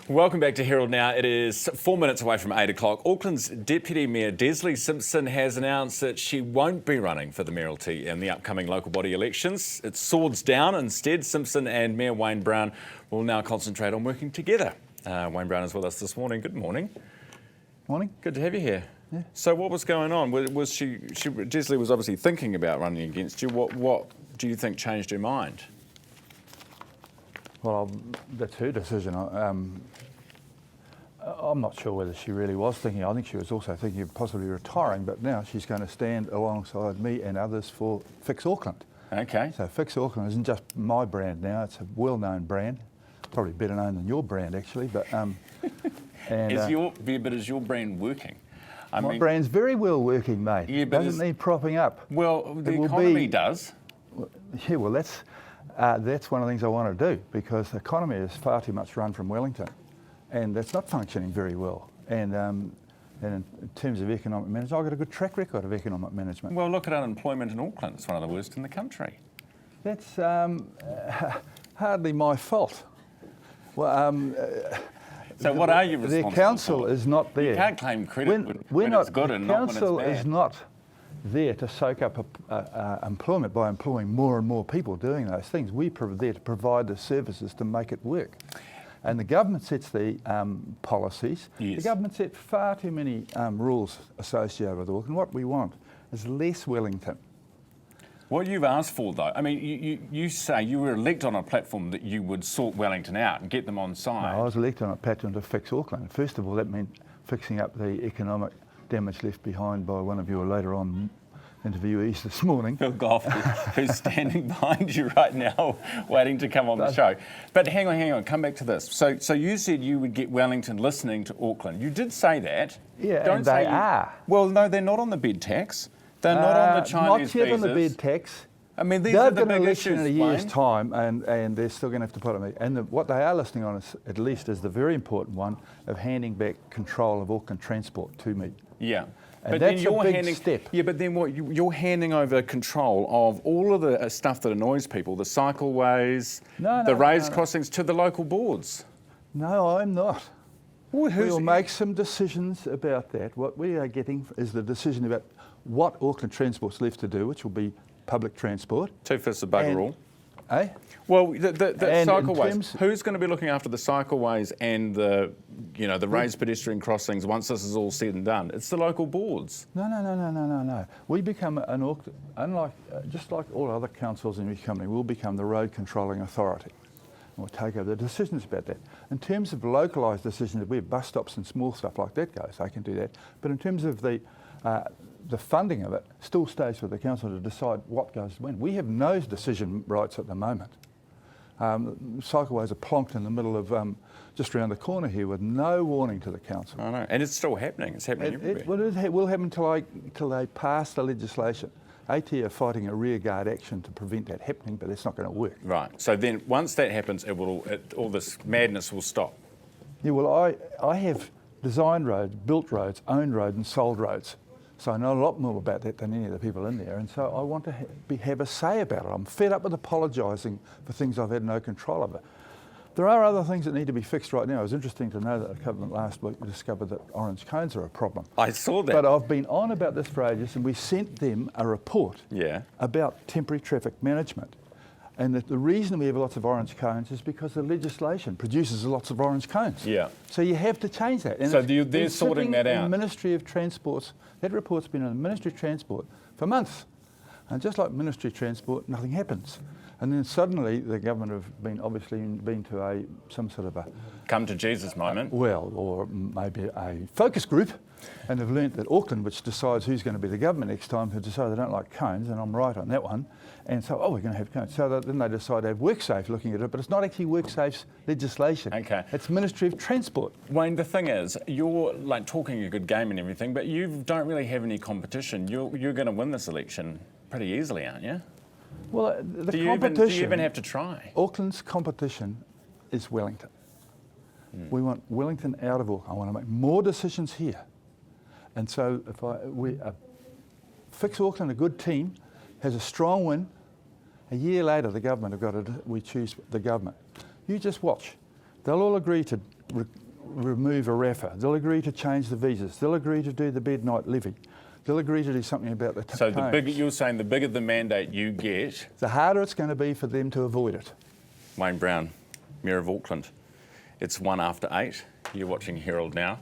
Welcome back to Herald Now. It is 4 minutes away from 8 o'clock. Auckland's Deputy Mayor Desley Simpson has announced that she won't be running for the mayoralty in the upcoming local body elections. It's swords down. Instead, Simpson and Mayor Wayne Brown will now concentrate on working together. Wayne Brown is with us this morning. Good morning. Morning. Good to have you here. Yeah. So what was going on? Was Desley was obviously thinking about running against you. What do you think changed her mind? Well, that's her decision. I'm not sure whether she really was thinking. I think she was also thinking of possibly retiring, but now she's going to stand alongside me and others for Fix Auckland. Okay. So Fix Auckland isn't just my brand now, it's a well-known brand, probably better known than your brand actually, but... Is your brand working? My brand's very well working, mate. Yeah, but doesn't need propping up. Well, the economy does. Yeah, well, that's one of the things I want to do, because the economy is far too much run from Wellington, and that's not functioning very well. And in terms of economic management, I've got a good track record of economic management. Well, look at unemployment in Auckland. It's one of the worst in the country. That's hardly my fault. Well, so what are you responsible for? The council for? is not there. You can't claim credit when it's good and not when it's bad. The council is not there to soak up employment by employing more and more people doing those things. We're there to provide the services to make it work. And the government sets the policies. Yes. The government set far too many rules associated with Auckland. What we want is less Wellington. What you've asked for, though, I mean, you say you were elected on a platform that you would sort Wellington out and get them on side. No, I was elected on a platform to fix Auckland. First of all, that meant fixing up the economic damage left behind by one of your later on interviewees this morning. Phil Goff, who's standing behind you right now, waiting to come on the show. But hang on, come back to this. So you said you would get Wellington listening to Auckland. You did say that. Yeah, and they are. Well, no, they're not on the bed tax. They're not on the Chinese Not yet visas. on the bed tax. I mean, these are the big issues, in a year's time, and they're still going to have to put on me. And what they are listening on, at least, is the very important one of handing back control of Auckland Transport to me. Yeah. And but that's then you're a big handing, step. Yeah, but then what? You're handing over control of all of the stuff that annoys people, the cycleways, the raised crossings, to the local boards. No, I'm not. Well, we'll make some decisions about that. What we are getting is the decision about what Auckland Transport's left to do, which will be public transport. Two-fifths of bugger all. Eh? Well, the cycleways. Who's going to be looking after the cycleways and the raised pedestrian crossings once this is all said and done? It's the local boards. No. We become just like all other councils in each company, we'll become the road controlling authority. We'll take over the decisions about that. In terms of localised decisions, where bus stops and small stuff like that goes, they can do that. But in terms of the funding of it, still stays with the council to decide what goes when. We have no decision rights at the moment. Cycleways are plonked in the middle of just around the corner here with no warning to the council. I know, and it's still happening. It's happening everywhere. It will happen till they pass the legislation. AT are fighting a rearguard action to prevent that happening, but it's not going to work. Right. So then, once that happens, all this madness will stop. Yeah. Well, I have designed roads, built roads, owned roads, and sold roads. So I know a lot more about that than any of the people in there, and so I want to have a say about it. I'm fed up with apologising for things I've had no control over. There are other things that need to be fixed right now. It was interesting to know that the government last week discovered that orange cones are a problem. I saw that. But I've been on about this for ages, and we sent them a report about temporary traffic management. And the reason we have lots of orange cones is because the legislation produces lots of orange cones. Yeah. So you have to change that. And so they're sorting that out. The Ministry of Transport's, that report's been in the Ministry of Transport for months. And just like Ministry of Transport, nothing happens. And then suddenly the government have been to some sort of a... Come to Jesus moment. Well, or maybe a focus group, and they've learnt that Auckland, which decides who's going to be the government next time, have decided they don't like cones, and I'm right on that one. And so, we're going to have cones. So then they decide to have WorkSafe looking at it, but it's not actually WorkSafe's legislation. Okay. It's Ministry of Transport. Wayne, the thing is, you're like talking a good game and everything, but you don't really have any competition. You're going to win this election pretty easily, aren't you? Well, the competition... Do you even have to try? Auckland's competition is Wellington. We want Wellington out of Auckland. I want to make more decisions here. And so if we Fix Auckland, a good team, has a strong win. A year later, the government have got we choose the government. You just watch. They'll all agree to remove a RAFA. They'll agree to change the visas. They'll agree to do the bed night levy. They'll agree to do something about the So homes. you're saying the bigger the mandate you get, The harder it's going to be for them to avoid it. Wayne Brown, Mayor of Auckland. It's 1 after 8. You're watching Herald Now.